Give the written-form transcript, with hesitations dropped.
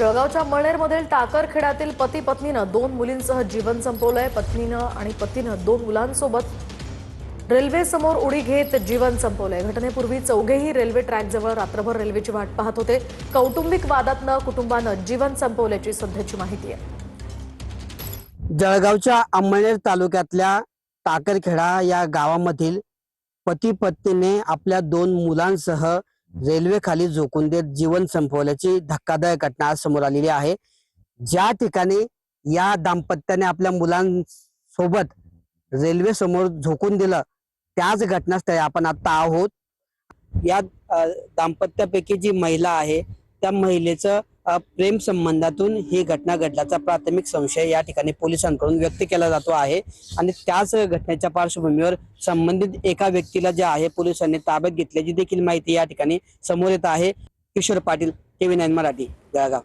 जळगावच्या मळनेरमधील टाकरखेड्यातील पती पत्नीनं 2 मुलींसह जीवन संपवलंय। पत्नीनं आणि पतीनं 2 मुलांसोबत रेल्वे समोर उडी घेत जीवन संपवलंय। घटनेपूर्वी चौघेही रेल्वे ट्रॅकजवळ रात्रभर रेल्वेची वाट पाहत होते। कौटुंबिक वादातनं कुटुंबानं जीवन संपवल्याची सध्याची माहिती आहे। जळगावच्या अंमळनेर तालुक्यातल्या टाकरखेडा या गावामधील पती पत्नीने आपल्या 2 मुलांसह रेल्वे खाली झोकून देत जीवन संपवल्याची धक्कादायक घटना आज समोर आलेली आहे। ज्या ठिकाणी या दाम्पत्याने आपल्या मुलांसोबत रेल्वे समोर झोकून दिलं त्याच घटनास्थळी आपण आता आहोत। या दाम्पत्यापैकी जी महिला आहे त्या महिलेचं प्रेम संबंधातून ही घटना घडल्याचा प्राथमिक संशय या ठिकाणी पोलिसांकडून व्यक्त केला जातो आहे आणि त्याच घटनेच्या पार्श्वभूमीवर संबंधित एका व्यक्तीला जे आहे पोलिसांनी ताब्यात घेतल्याची देखील माहिती या ठिकाणी समोर येत आहे। किशोर पाटील, TV9 मराठी, जळगाव।